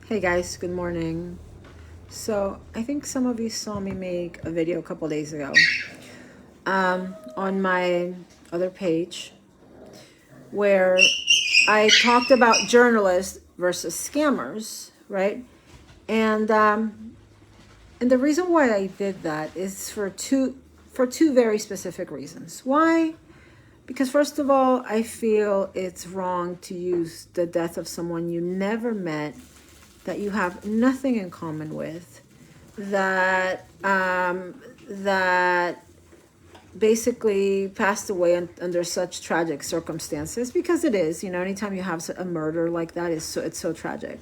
Hey guys, good morning. So I think some of you saw me make a video a couple days ago on my other page where I talked about journalists versus scammers, right? And and the reason why I did that is for two very specific reasons. Why? Because first of all, I feel it's wrong to use the death of someone you never met, that you have nothing in common with, that basically passed away under such tragic circumstances, because it is, anytime you have a murder like that, it's so tragic,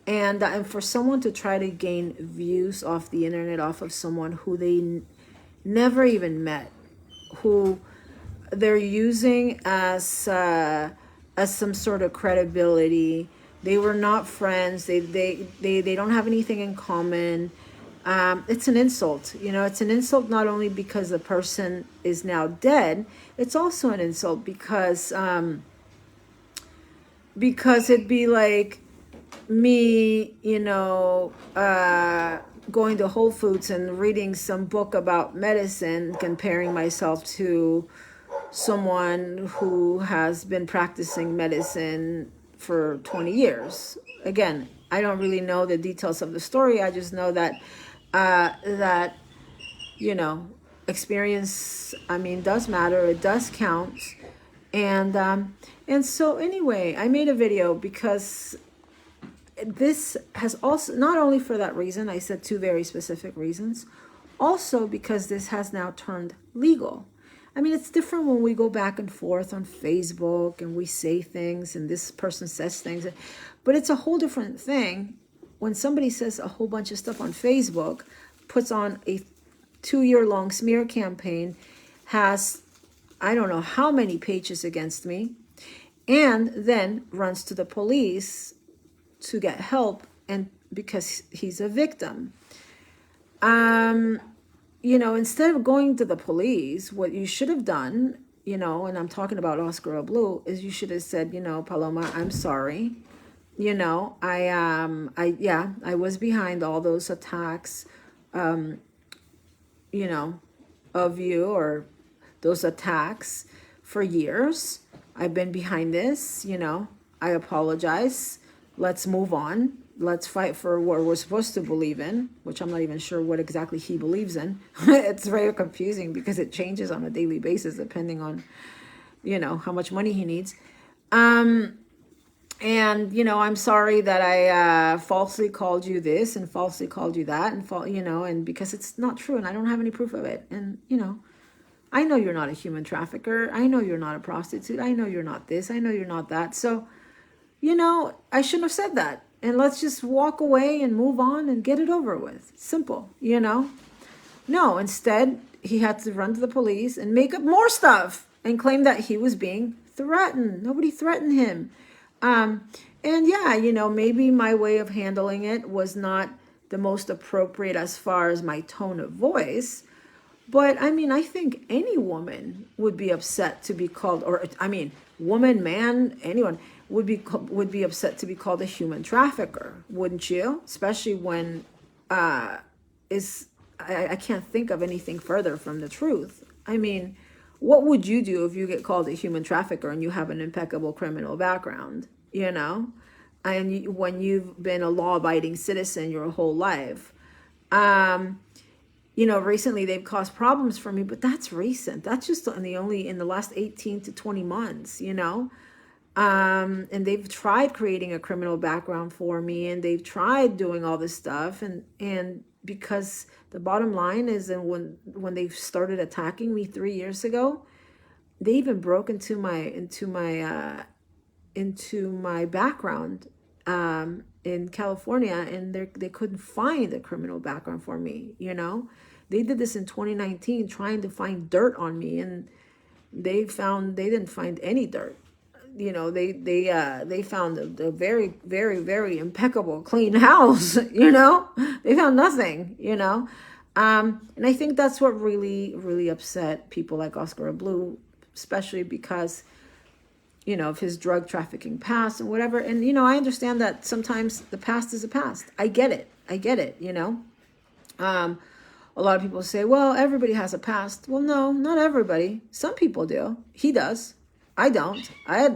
and for someone to try to gain views off the internet, off of someone who they never even met, who they're using as some sort of credibility. They were not friends. They don't have anything in common. It's an insult. It's an insult not only because the person is now dead. It's also an insult because it'd be like me, going to Whole Foods and reading some book about medicine, comparing myself to someone who has been practicing medicine for 20 years. Again, I don't really know the details of the story. I just know that that you know experience, does matter. It does count. And so anyway, I made a video because this has also, not only for that reason, I said two very specific reasons, also because this has now turned legal. It's different when we go back and forth on Facebook and we say things and this person says things, but it's a whole different thing when somebody says a whole bunch of stuff on Facebook, puts on a 2-year-long smear campaign, has I don't know how many pages against me, and then runs to the police to get help, and because he's a victim. Instead of going to the police, what you should have done, and I'm talking about Oscar Blue, is you should have said, Paloma, I'm sorry. I was behind all those attacks, you know, of you, or those attacks for years. I've been behind this, I apologize. Let's move on. Let's fight for what we're supposed to believe in, which I'm not even sure what exactly he believes in. It's very confusing because it changes on a daily basis depending on, how much money he needs. And, I'm sorry that I falsely called you this and falsely called you that, and because it's not true and I don't have any proof of it. And, I know you're not a human trafficker. I know you're not a prostitute. I know you're not this. I know you're not that. So, I shouldn't have said that. And let's just walk away and move on and get it over with. Simple, No, instead, he had to run to the police and make up more stuff and claim that he was being threatened. Nobody threatened him. And yeah, maybe my way of handling it was not the most appropriate as far as my tone of voice. But I think any woman would be upset to be called, or woman, man, anyone would be upset to be called a human trafficker, wouldn't you? Especially when I can't think of anything further from the truth. What would you do if you get called a human trafficker and you have an impeccable criminal background, and when you've been a law-abiding citizen your whole life? Recently they've caused problems for me, but that's recent. That's just in the last 18 to 20 months, and they've tried creating a criminal background for me, and they've tried doing all this stuff, and because the bottom line is, and when they started attacking me 3 years ago, they even broke into my background in California, and they couldn't find a criminal background for me. They did this in 2019, trying to find dirt on me, and they didn't find any dirt. They found a very, very, very impeccable, clean house. They found nothing. And I think that's what really, really upset people like Oscar Blue, especially because of his drug trafficking past and whatever. And, I understand that sometimes the past is the past. I get it. A lot of people say, well, everybody has a past. Well, no, not everybody. Some people do. He does. I don't. I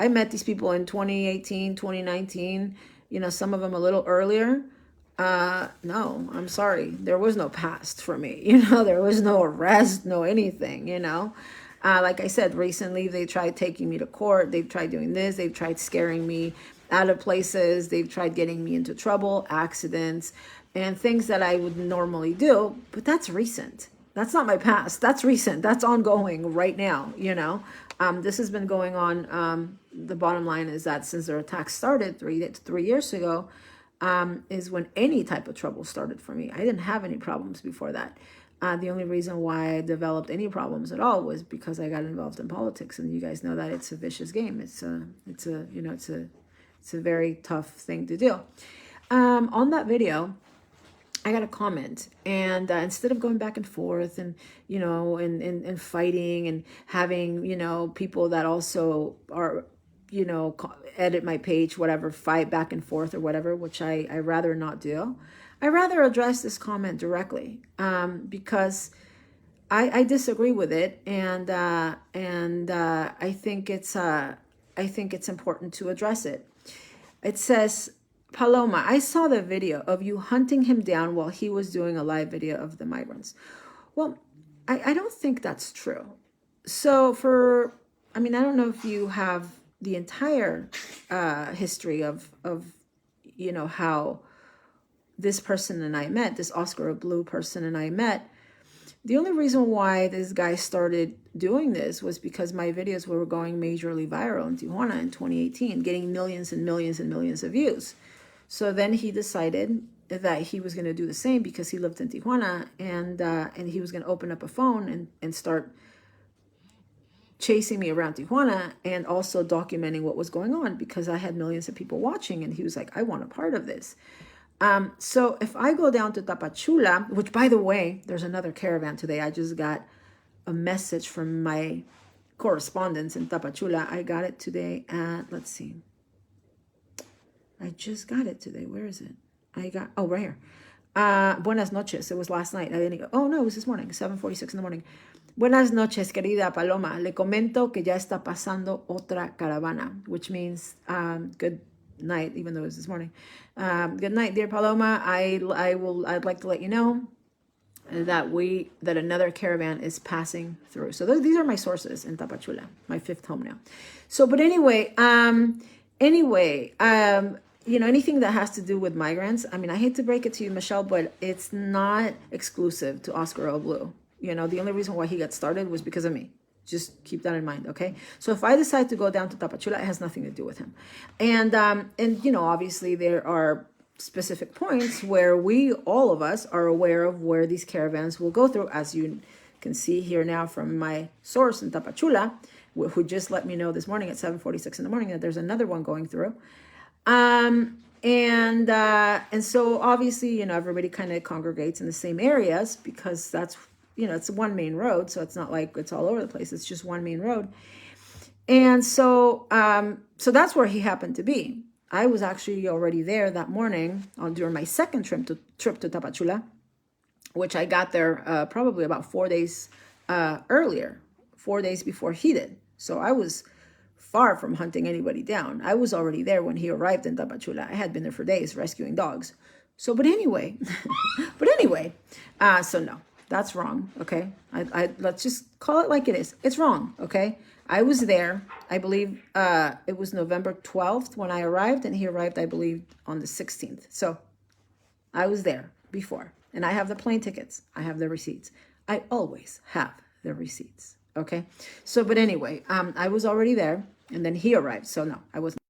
met these people in 2018, 2019, some of them a little earlier. No, I'm sorry. There was no past for me. There was no arrest, no anything, Like I said, recently they tried taking me to court. They've tried doing this. They've tried scaring me out of places. They've tried getting me into trouble, accidents, and things that I would normally do. But that's recent. That's not my past. That's recent. That's ongoing right now, This has been going on. The bottom line is that since their attacks started 3 years ago, is when any type of trouble started for me. I didn't have any problems before that. The only reason why I developed any problems at all was because I got involved in politics, and you guys know that it's a vicious game. It's a very tough thing to do. On that video, I got a comment, and instead of going back and forth and and fighting and having people that also are edit my page, whatever, fight back and forth or whatever, which I rather not do. I rather address this comment directly, because I disagree with it, and I think it's important to address it. It says, Paloma, I saw the video of you hunting him down while he was doing a live video of the migrants. Well, I don't think that's true. So I don't know if you have the entire history of how this person and I met, this Oscar Blue person and I met. The only reason why this guy started doing this was because my videos were going majorly viral in Tijuana in 2018, getting millions and millions and millions of views. So then he decided that he was going to do the same because he lived in Tijuana, and he was going to open up a phone and start chasing me around Tijuana and also documenting what was going on because I had millions of people watching, and he was like, I want a part of this. So if I go down to Tapachula, which by the way, there's another caravan today. I just got a message from my correspondents in Tapachula. I got it today at, let's see. I just got it today. Where is it? Right here. Buenas noches. It was last night. I didn't go. Oh, no, it was this morning, 7:46 in the morning. Buenas noches, querida Paloma. Le comento que ya está pasando otra caravana, which means good night, even though it was this morning. Good night, dear Paloma. I'd like to let you know that another caravan is passing through. So these are my sources in Tapachula, my fifth home now. So, but anyway, anything that has to do with migrants, I hate to break it to you, Michelle, but it's not exclusive to Oscar O. Blue. The only reason why he got started was because of me. Just keep that in mind, okay? So if I decide to go down to Tapachula, it has nothing to do with him. And obviously there are specific points where all of us are aware of where these caravans will go through, as you can see here now from my source in Tapachula, who just let me know this morning at 7:46 in the morning that there's another one going through. And so obviously, everybody kind of congregates in the same areas because that's, it's one main road. So it's not like it's all over the place. It's just one main road. And so, so that's where he happened to be. I was actually already there that morning during my second trip to Tapachula, which I got there probably about 4 days earlier, 4 days before he did. So I was far from hunting anybody down. I was already there when he arrived in Tapachula. I had been there for days rescuing dogs. So, but anyway, so no, that's wrong. Okay. Let's just call it like it is. It's wrong. Okay. I was there. I believe it was November 12th when I arrived, and he arrived, I believe, on the 16th. So I was there before, and I have the plane tickets. I have the receipts. I always have the receipts. Okay. So, but anyway, I was already there, and then he arrived. So no, I wasn't.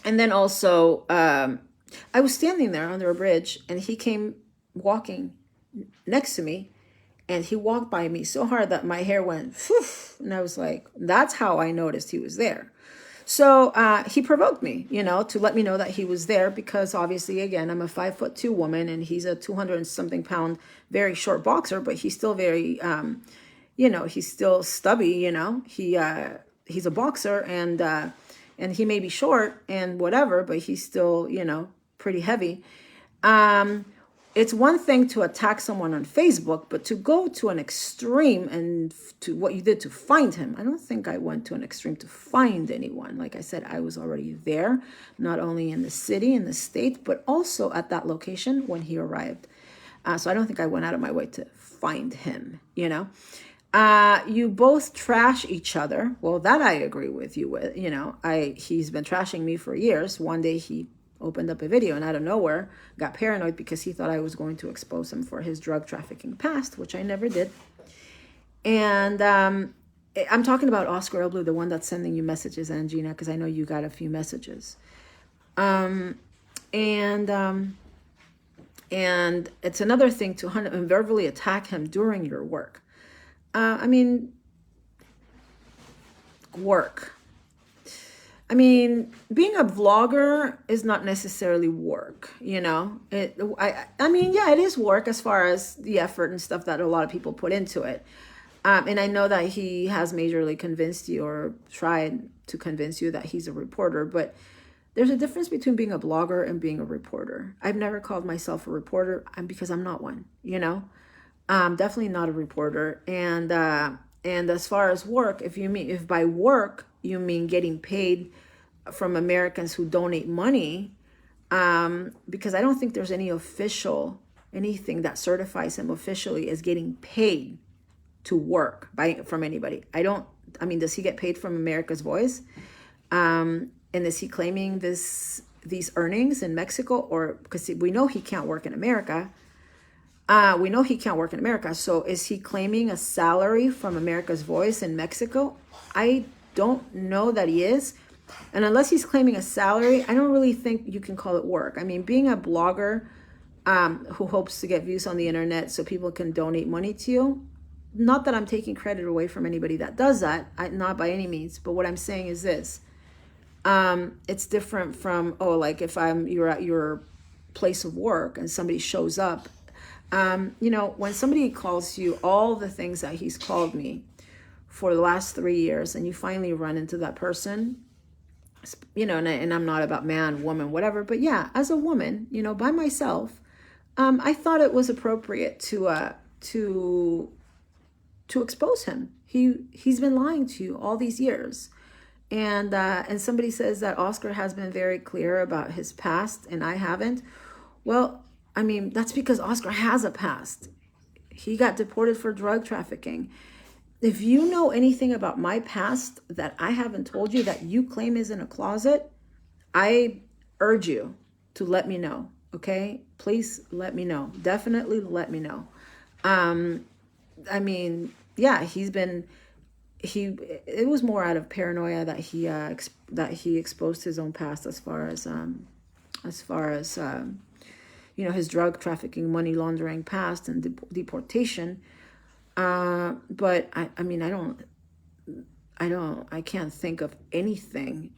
And then also, I was standing there under a bridge, and he came walking next to me, and he walked by me so hard that my hair went, whew, and I was like, that's how I noticed he was there. So he provoked me, to let me know that he was there, because obviously, again, I'm a 5'2" woman, and he's a 200 and something pound, very short boxer, but he's still very, he's still stubby, he's a boxer, and he may be short and whatever, but he's still, pretty heavy. It's one thing to attack someone on Facebook, but to go to an extreme and to what you did to find him, I don't think I went to an extreme to find anyone. Like I said, I was already there, not only in the city, in the state, but also at that location when he arrived. So I don't think I went out of my way to find him, You both trash each other. Well, that I agree with you with. He's been trashing me for years. One day he opened up a video and out of nowhere got paranoid because he thought I was going to expose him for his drug trafficking past, which I never did. And I'm talking about Oscar El Blue, the one that's sending you messages, Angina, because I know you got a few messages. And it's another thing to verbally attack him during your work. Work. Being a vlogger is not necessarily work, yeah, it is work as far as the effort and stuff that a lot of people put into it. And I know that he has majorly convinced you or tried to convince you that he's a reporter, but there's a difference between being a blogger and being a reporter. I've never called myself a reporter because I'm not one, definitely not a reporter. And as far as work, if by work you mean getting paid from Americans who donate money, because I don't think there's anything that certifies him officially as getting paid to work from anybody. Does he get paid from America's Voice? And is he claiming these earnings in Mexico? Or because we know he can't work in America. So is he claiming a salary from America's Voice in Mexico? I don't know that he is. And unless he's claiming a salary, I don't really think you can call it work. Being a blogger who hopes to get views on the internet so people can donate money to you, not that I'm taking credit away from anybody that does that, not by any means, but what I'm saying is this. It's different from, like if you're at your place of work and somebody shows up. When somebody calls you all the things that he's called me for the last 3 years, and you finally run into that person, and I'm not about man, woman, whatever, but yeah, as a woman, by myself, I thought it was appropriate to expose him. He's been lying to you all these years. And somebody says that Oscar has been very clear about his past and I haven't. Well, that's because Oscar has a past. He got deported for drug trafficking. If you know anything about my past that I haven't told you, that you claim is in a closet, I urge you to let me know, okay? Please let me know. Definitely let me know. Yeah, it was more out of paranoia that he exposed his own past as far as his drug trafficking, money laundering past and deportation. But I can't think of anything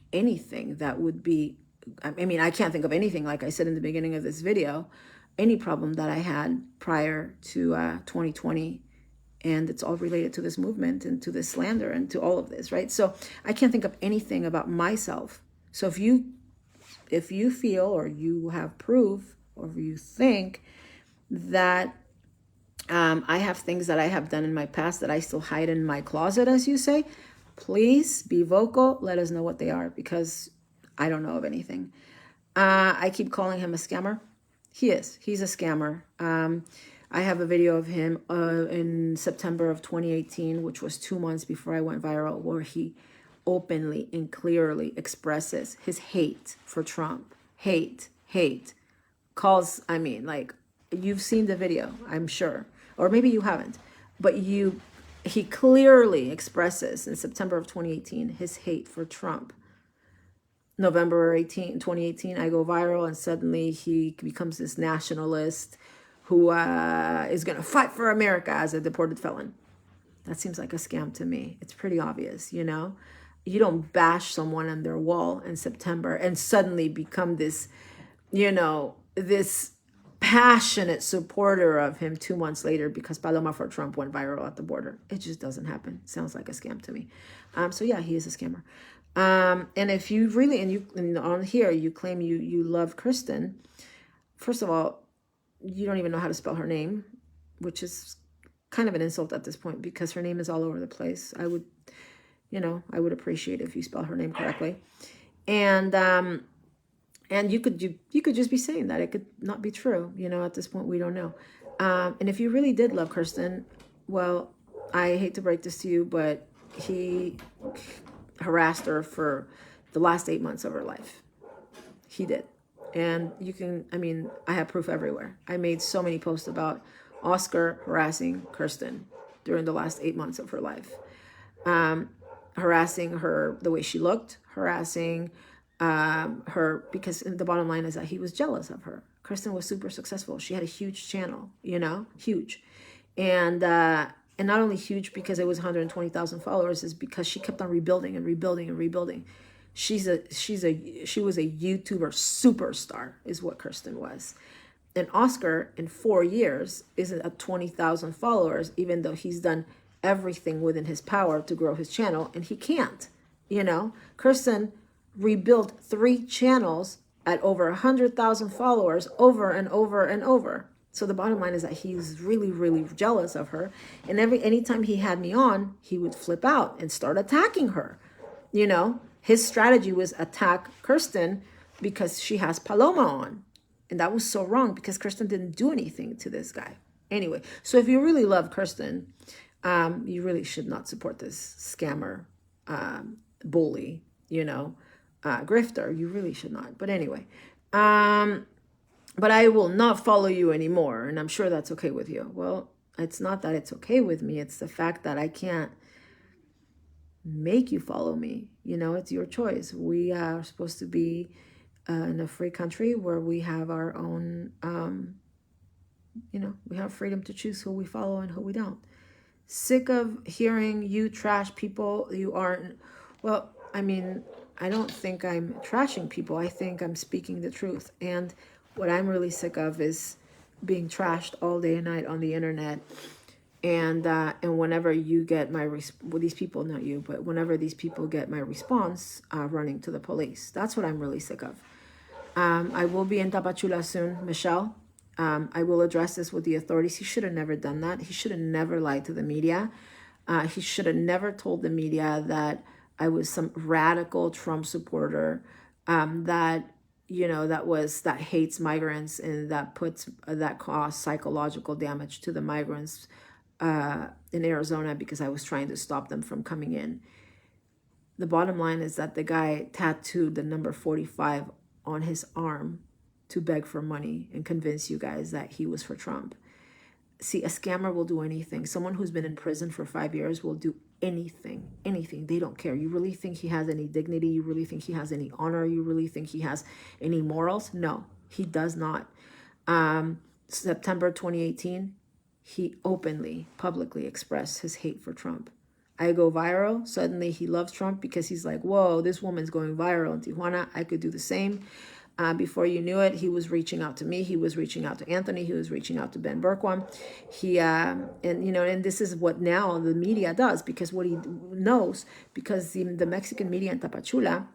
that would be, I can't think of anything, like I said in the beginning of this video, any problem that I had prior to 2020. And it's all related to this movement and to this slander and to all of this, right? So I can't think of anything about myself. So if you feel or you have proof or you think that I have things that I have done in my past that I still hide in my closet, as you say, please be vocal. Let us know what they are, because I don't know of anything. I keep calling him a scammer. He is. He's a scammer. I have a video of him in September of 2018, which was 2 months before I went viral, where he openly and clearly expresses his hate for Trump. Hate. Calls, you've seen the video, I'm sure. Or maybe you haven't. But he clearly expresses in September of 2018 his hate for Trump. November 2018, I go viral, and suddenly he becomes this nationalist who is going to fight for America as a deported felon. That seems like a scam to me. It's pretty obvious, You don't bash someone on their wall in September and suddenly become this, this passionate supporter of him 2 months later because Paloma for Trump went viral at the border. It just doesn't happen. Sounds like a scam to me. So yeah, he is a scammer. And if you really, and on here, you claim you love Kristen, first of all, you don't even know how to spell her name, which is kind of an insult at this point because her name is all over the place. I would appreciate if you spell her name correctly. And you could just be saying that. It could not be true. At this point, we don't know. And if you really did love Kirsten, well, I hate to break this to you, but he harassed her for the last 8 months of her life. He did. And I have proof everywhere. I made so many posts about Oscar harassing Kirsten during the last 8 months of her life. Harassing her the way she looked, harassing her, because the bottom line is that he was jealous of her. Kristen was super successful. She had a huge channel, huge. And not only huge because it was 120,000 followers, is because she kept on rebuilding and rebuilding and rebuilding. She was a YouTuber superstar is what Kirsten was. And Oscar in 4 years isn't at 20,000 followers, even though he's done everything within his power to grow his channel, and he can't. Kirsten rebuilt 3 channels at over 100,000 followers over and over and over. So the bottom line is that he's really, really jealous of her. And anytime he had me on, he would flip out and start attacking her. His strategy was attack Kirsten because she has Paloma on. And that was so wrong because Kirsten didn't do anything to this guy. Anyway, so if you really love Kirsten, you really should not support this scammer, bully, grifter. You really should not. But anyway, but I will not follow you anymore. And I'm sure that's okay with you. Well, it's not that it's okay with me. It's the fact that I can't make you follow me. It's your choice. We are supposed to be in a free country where we have our own, we have freedom to choose who we follow and who we don't. Sick of hearing you trash people you aren't. Well, I don't think I'm trashing people. I think I'm speaking the truth. And what I'm really sick of is being trashed all day and night on the internet. And whenever you get these people, not you, but whenever these people get my response, running to the police. That's what I'm really sick of. I will be in Tapachula soon, Michelle. I will address this with the authorities. He should have never done that. He should have never lied to the media. He should have never told the media that I was some radical Trump supporter that hates migrants and that caused psychological damage to the migrants in Arizona because I was trying to stop them from coming in. The bottom line is that the guy tattooed the number 45 on his arm to beg for money and convince you guys that he was for Trump. See, a scammer will do anything. Someone who's been in prison for 5 years will do anything. They don't care. You really think he has any dignity? You really think he has any honor? You really think he has any morals? No, he does not. September 2018, he openly, publicly expressed his hate for Trump. I go viral. Suddenly he loves Trump because he's like, whoa, this woman's going viral in Tijuana. I could do the same. Before you knew it, he was reaching out to me. He was reaching out to Anthony. He was reaching out to Ben Berquam. And this is what now the media does, because what he knows, because the Mexican media in Tapachula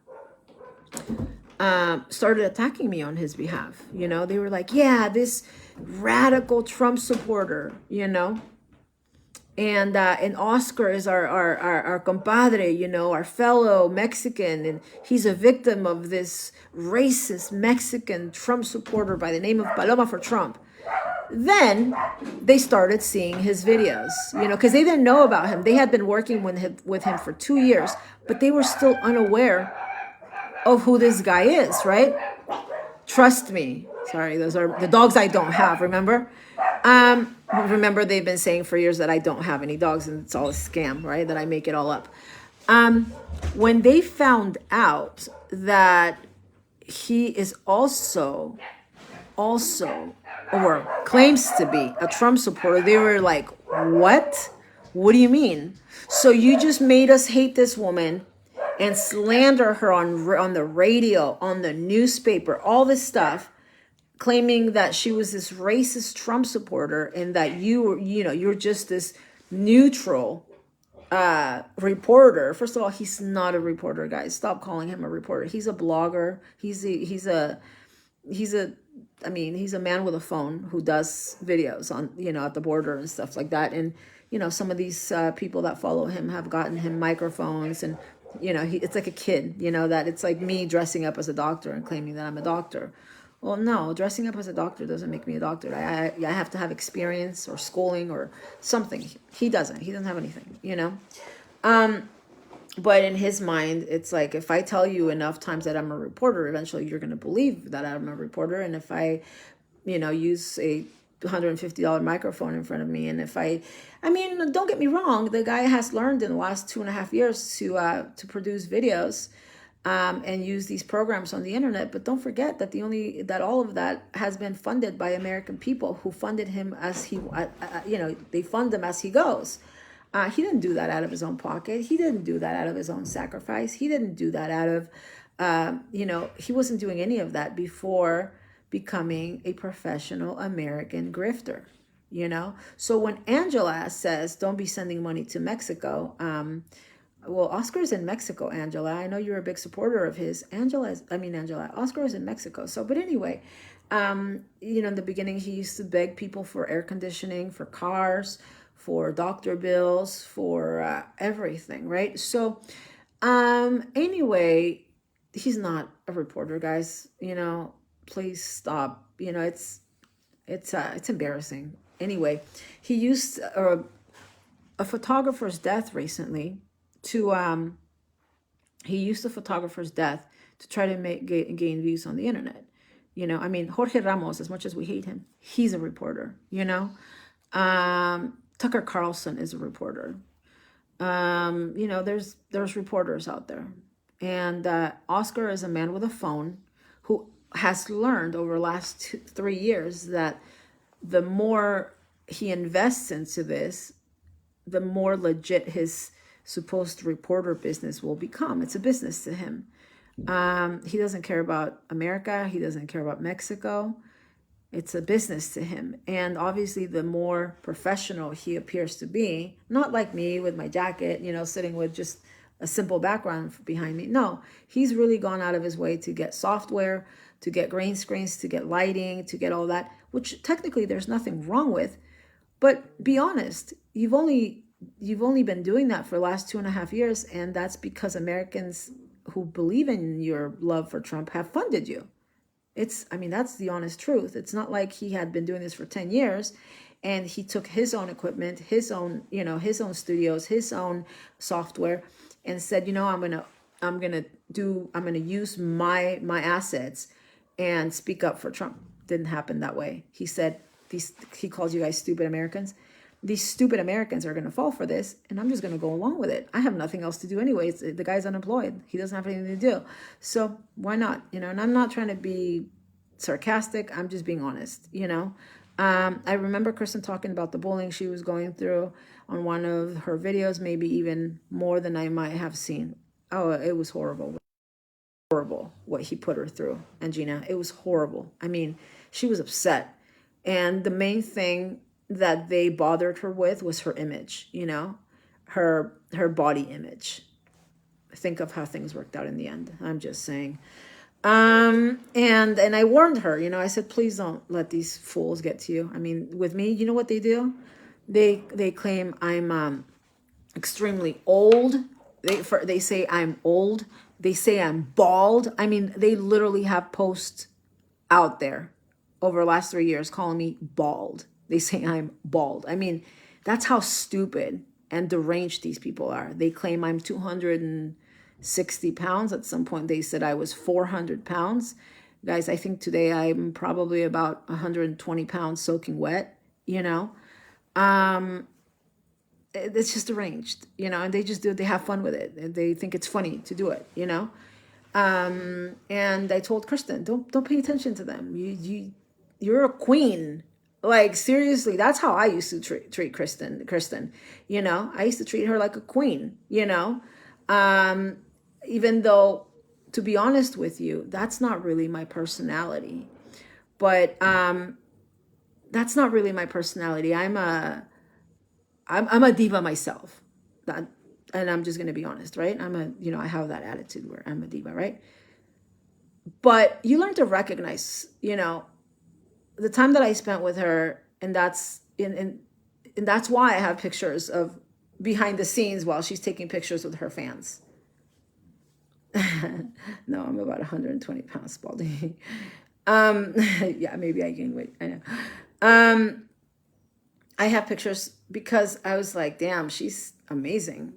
started attacking me on his behalf. They were like, yeah, this radical Trump supporter, And Oscar is our compadre, our fellow Mexican, and he's a victim of this racist Mexican Trump supporter by the name of Paloma for Trump. Then they started seeing his videos, because they didn't know about him. They had been working with him for 2 years, but they were still unaware of who this guy is, right? Trust me. Sorry, those are the dogs I don't have, remember? Remember, they've been saying for years that I don't have any dogs and it's all a scam, right? That I make it all up. When they found out that he is also, or claims to be a Trump supporter, they were like, what? What do you mean? So you just made us hate this woman and slander her on the radio, on the newspaper, all this stuff. claiming that she was this racist Trump supporter and that you're just this neutral reporter. First of all, he's not a reporter, guys. Stop calling him a reporter. He's a blogger. He's a I mean, he's a man with a phone who does videos on, at the border and stuff like that. And, some of these people that follow him have gotten him microphones and, it's like a kid, that it's like me dressing up as a doctor and claiming that I'm a doctor. Well, no, dressing up as a doctor doesn't make me a doctor. I have to have experience or schooling or something. He doesn't. He doesn't have anything, But in his mind, it's like, if I tell you enough times that I'm a reporter, eventually you're going to believe that I'm a reporter. And if I, use a $150 microphone in front of me, and if I mean, don't get me wrong, the guy has learned in the last 2.5 years to produce videos and use these programs on the internet. But don't forget that all of that has been funded by American people who funded him as they fund him as he goes. He didn't do that out of his own pocket. He didn't do that out of his own sacrifice. He didn't do that out of, he wasn't doing any of that before becoming a professional American grifter, So when Angela says, don't be sending money to Mexico, well, Oscar's in Mexico, Angela. I know you're a big supporter of his. Oscar is in Mexico. So, but anyway, in the beginning, he used to beg people for air conditioning, for cars, for doctor bills, for everything, right? So, anyway, he's not a reporter, guys. Please stop. It's embarrassing. Anyway, he used a photographer's death recently to he used the photographer's death to try to gain views on the internet. Jorge Ramos, as much as we hate him, he's a reporter. Tucker Carlson is a reporter. There's reporters out there, and Oscar is a man with a phone who has learned over the last 3 years that the more he invests into this, the more legit his supposed reporter business will become. It's a business to him. He doesn't care about America. He doesn't care about Mexico. It's a business to him. And obviously, the more professional he appears to be, not like me with my jacket, sitting with just a simple background behind me. No, he's really gone out of his way to get software, to get green screens, to get lighting, to get all that, which technically there's nothing wrong with. But be honest, you've only been doing that for the last 2.5 years, and that's because Americans who believe in your love for Trump have funded you. That's the honest truth. It's not like he had been doing this for 10 years and he took his own equipment, his own studios, his own software and said, I'm going to use my assets and speak up for Trump. Didn't happen that way. He said, he calls you guys stupid Americans. These stupid Americans are going to fall for this, and I'm just going to go along with it. I have nothing else to do anyways. The guy's unemployed. He doesn't have anything to do. So why not? And I'm not trying to be sarcastic. I'm just being honest, I remember Kristen talking about the bullying she was going through on one of her videos, maybe even more than I might have seen. Oh, it was horrible. Horrible what he put her through. And Gina, it was horrible. She was upset. And the main thing that they bothered her with was her image, her body image. Think of how things worked out in the end. I'm just saying. And I warned her, I said, please don't let these fools get to you. With me, you know what they do? They claim I'm extremely old. They say I'm old. They say I'm bald. They literally have posts out there over the last 3 years calling me bald. They say I'm bald. That's how stupid and deranged these people are. They claim I'm 260 pounds. At some point, they said I was 400 pounds. Guys, I think today I'm probably about 120 pounds soaking wet, It's just deranged, and they just they have fun with it. And they think it's funny to do it, And I told Kristen, don't pay attention to them. You're a queen. Like, seriously, that's how I used to treat Kristen, I used to treat her like a queen, even though, to be honest with you, that's not really my personality. But that's not really my personality. I'm a diva myself. That, and I'm just gonna be honest, right? I have that attitude where I'm a diva, right? But you learn to recognize, the time that I spent with her, and that's why I have pictures of behind the scenes while she's taking pictures with her fans. No, I'm about 120 pounds, Baldy. Yeah, maybe I gained weight. I know. I have pictures because I was like, damn, she's amazing.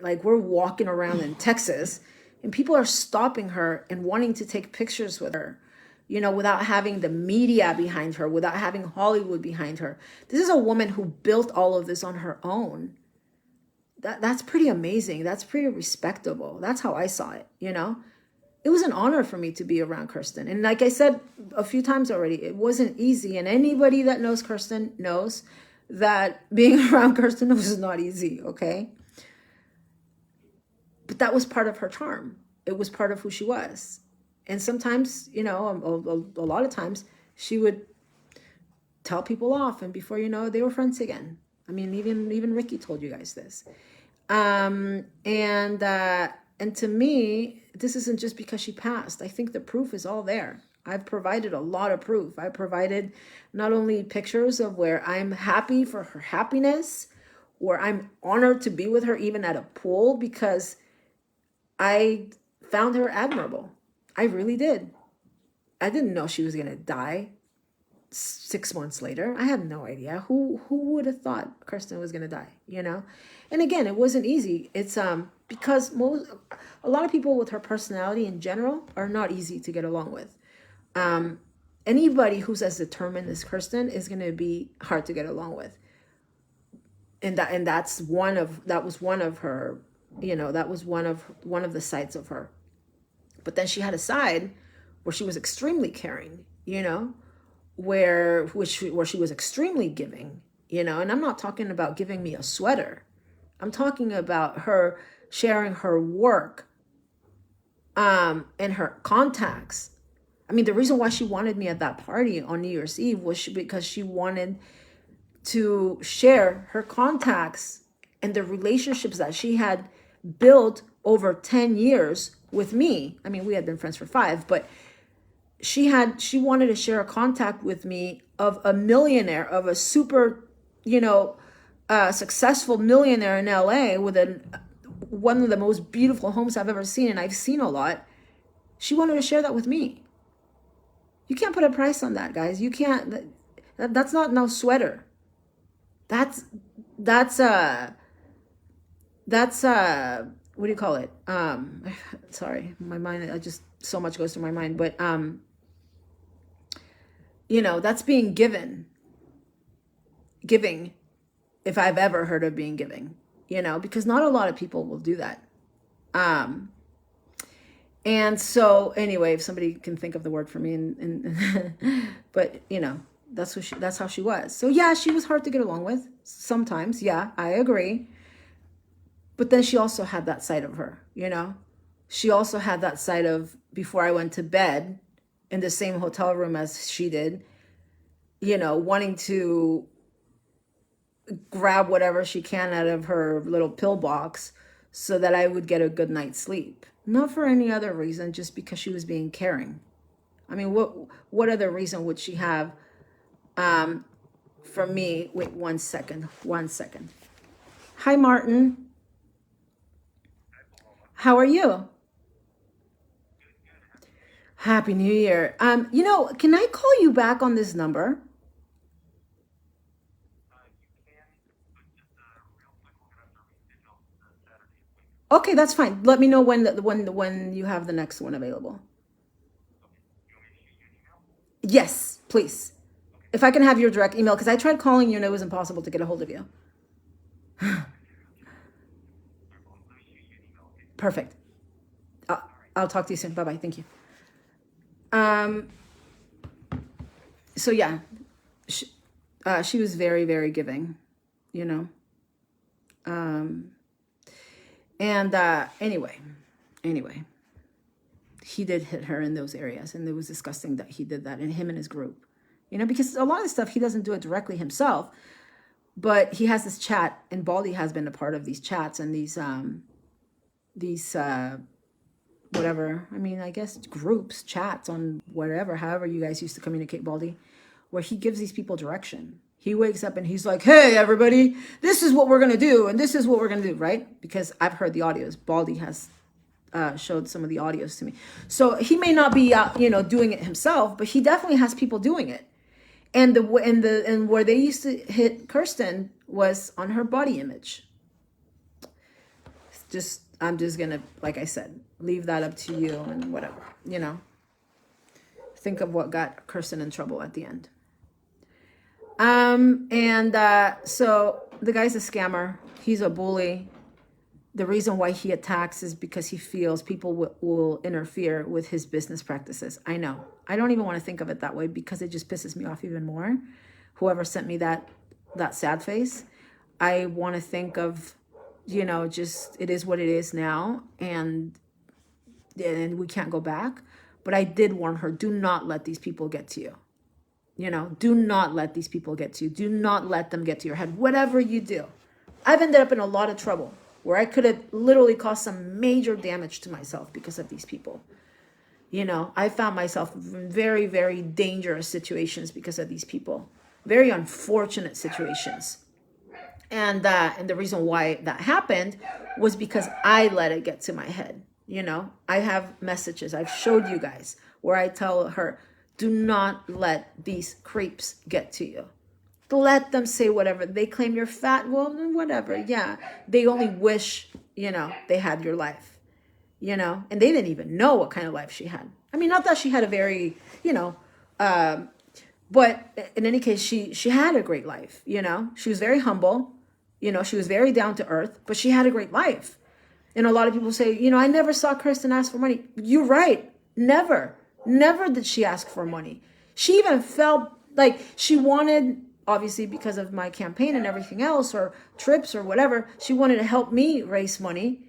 Like we're walking around in Texas and people are stopping her and wanting to take pictures with her, without having the media behind her, without having Hollywood behind her. This is a woman who built all of this on her own. That's pretty amazing. That's pretty respectable. That's how I saw it, It was an honor for me to be around Kirsten. And like I said a few times already, it wasn't easy. And anybody that knows Kirsten knows that being around Kirsten was not easy, okay? But that was part of her charm. It was part of who she was. And sometimes, a lot of times, she would tell people off. And before you know it, they were friends again. I mean, even Ricky told you guys this. And to me, this isn't just because she passed. I think the proof is all there. I've provided a lot of proof. I provided not only pictures of where I'm happy for her happiness, where I'm honored to be with her even at a pool because I found her admirable. I really did. I didn't know she was going to die 6 months later. I had no idea. Who would have thought Kirsten was going to die, And again, it wasn't easy. It's because a lot of people with her personality in general are not easy to get along with. Anybody who's as determined as Kirsten is going to be hard to get along with. And that was one of her, that was one of the sides of her. But then she had a side where she was extremely caring, where she was extremely giving, and I'm not talking about giving me a sweater. I'm talking about her sharing her work, and her contacts. I mean, the reason why she wanted me at that party on New Year's Eve was because she wanted to share her contacts and the relationships that she had built over 10 years with me. I mean, we had been friends for 5, but she wanted to share a contact with me of a millionaire, of a super, successful millionaire in LA with one of the most beautiful homes I've ever seen. And I've seen a lot. She wanted to share that with me. You can't put a price on that, guys. You can't, that's not no sweater. That's what do you call it? Sorry, my mind, just so much goes through my mind, but, that's being giving, if I've ever heard of being giving, because not a lot of people will do that. And so anyway, if somebody can think of the word for me but that's how she was. So yeah, she was hard to get along with sometimes. Yeah, I agree. But then she also had that side of her, She also had that side of before I went to bed in the same hotel room as she did, wanting to grab whatever she can out of her little pill box so that I would get a good night's sleep. Not for any other reason, just because she was being caring. I mean, what other reason would she have for me? Wait, 1 second. Hi, Martin. How are you? Happy New Year. Can I call you back on this number? Okay, that's fine. Let me know when you have the next one available. Yes, please. If I can have your direct email, because I tried calling you and it was impossible to get a hold of you. Perfect. I'll talk to you soon. Bye-bye. Thank you. So yeah, she was very, very giving, and anyway, he did hit her in those areas, and it was disgusting that he did that, and him and his group, because a lot of the stuff he doesn't do it directly himself, but he has this chat, and Baldy has been a part of these chats and these whatever, I guess groups, chats on whatever, however you guys used to communicate, Baldy, where he gives these people direction. He wakes up and he's like, hey, everybody, this is what we're going to do. And this is what we're going to do, right? Because I've heard the audios. Baldy has showed some of the audios to me. So he may not be doing it himself, but he definitely has people doing it. And where they used to hit Kirsten was on her body image. I'm just going to, like I said, leave that up to you and whatever, Think of what got Kirsten in trouble at the end. So the guy's a scammer. He's a bully. The reason why he attacks is because he feels people will interfere with his business practices. I know. I don't even want to think of it that way because it just pisses me off even more. Whoever sent me that sad face, I want to think of, just it is what it is now, and we can't go back. But I did warn her, do not let these people get to you. Do not let these people get to you. Do not let them get to your head. Whatever you do. I've ended up in a lot of trouble where I could have literally caused some major damage to myself because of these people. I found myself in very, very dangerous situations because of these people. Very unfortunate situations. And the reason why that happened was because I let it get to my head. I have messages I've showed you guys where I tell her, do not let these creeps get to you. Let them say whatever. They claim you're fat. Well, whatever. Yeah. They only wish, they had your life, and they didn't even know what kind of life she had. Not that she had a very, but in any case, she had a great life. She was very humble. She was very down to earth, but she had a great life. And a lot of people say, I never saw Kirsten ask for money. You're right. Never did she ask for money. She even felt like she wanted, obviously because of my campaign and everything else, or trips or whatever, she wanted to help me raise money.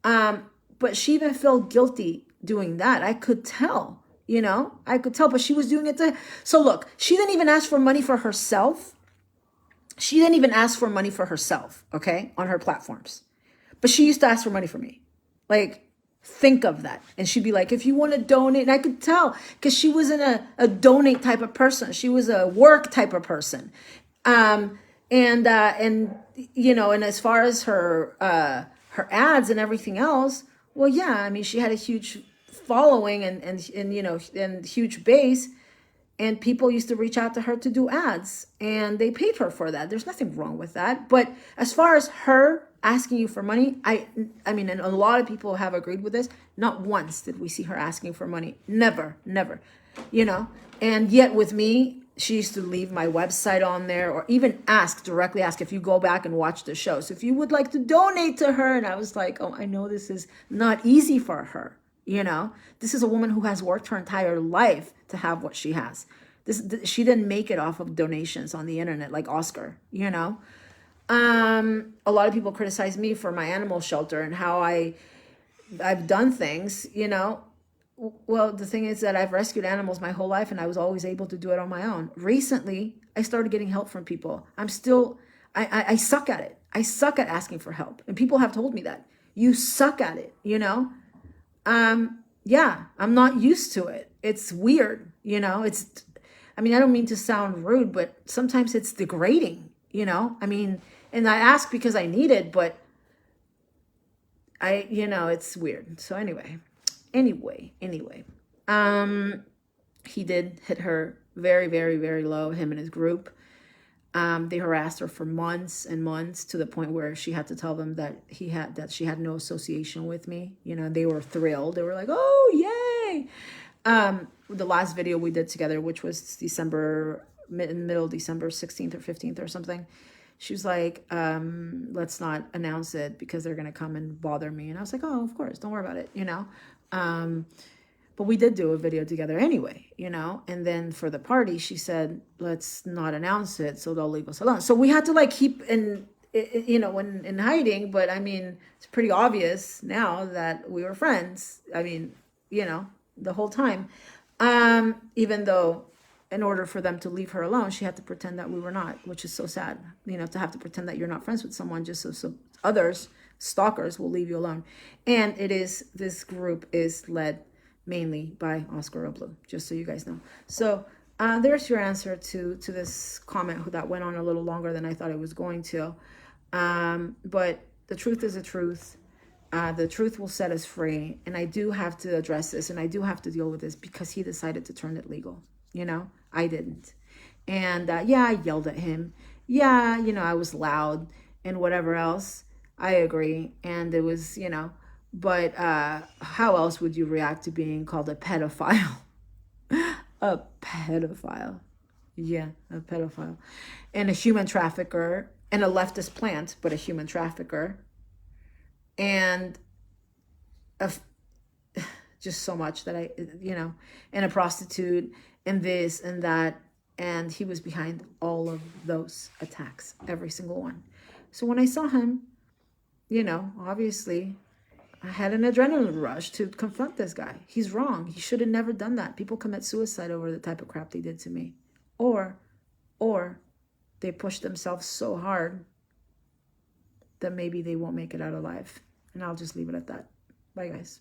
But she even felt guilty doing that. I could tell, but she was doing it so look, she didn't even ask for money for herself. Okay, on her platforms. But she used to ask for money for me. Think of that. And she'd be like, if you want to donate, and I could tell because she wasn't a donate type of person. She was a work type of person. And as far as her ads and everything else, well, yeah, she had a huge following and huge base, and people used to reach out to her to do ads, and they paid her for that. There's nothing wrong with that. But as far as her asking you for money, and a lot of people have agreed with this, not once did we see her asking for money. Never, and yet with me, she used to leave my website on there, or even directly ask if you go back and watch the show. So if you would like to donate to her, and I was like, oh, I know this is not easy for her. This is a woman who has worked her entire life to have what she has. She didn't make it off of donations on the internet like Oscar, A lot of people criticize me for my animal shelter and how I've done things, Well, the thing is that I've rescued animals my whole life, and I was always able to do it on my own. Recently, I started getting help from people. I suck at it. I suck at asking for help. And people have told me that. You suck at it, Yeah, I'm not used to it. It's weird, I don't mean to sound rude, but sometimes it's degrading, and I ask because I need it, but it's weird. So anyway, he did hit her very, very, very low, him and his group. They harassed her for months and months, to the point where she had to tell them that she had no association with me. They were thrilled. They were like, oh, yay. The last video we did together, which was middle December 16th or 15th or something, she was like, let's not announce it because they're going to come and bother me. And I was like, oh, of course, don't worry about it, But we did do a video together anyway, And then for the party, she said, let's not announce it, so they'll leave us alone. So we had to keep in But it's pretty obvious now that we were friends. the whole time. Even though in order for them to leave her alone, she had to pretend that we were not, which is so sad, to have to pretend that you're not friends with someone just so others, stalkers, will leave you alone. And this group is led mainly by Oscar Oblu, just so you guys know. So there's your answer to this comment that went on a little longer than I thought it was going to. But the truth is the truth. The truth will set us free. And I do have to address this, and I do have to deal with this because he decided to turn it legal. I didn't. And yeah, I yelled at him. Yeah, I was loud and whatever else. I agree. And it was, but how else would you react to being called a pedophile? A pedophile. Yeah, a pedophile. And a human trafficker, and a leftist plant, but a human trafficker. And just so much that and a prostitute, and this and that. And he was behind all of those attacks, every single one. So when I saw him, obviously I had an adrenaline rush to confront this guy. He's wrong. He should have never done that. People commit suicide over the type of crap they did to me. Or they push themselves so hard that maybe they won't make it out alive. And I'll just leave it at that. Bye, guys.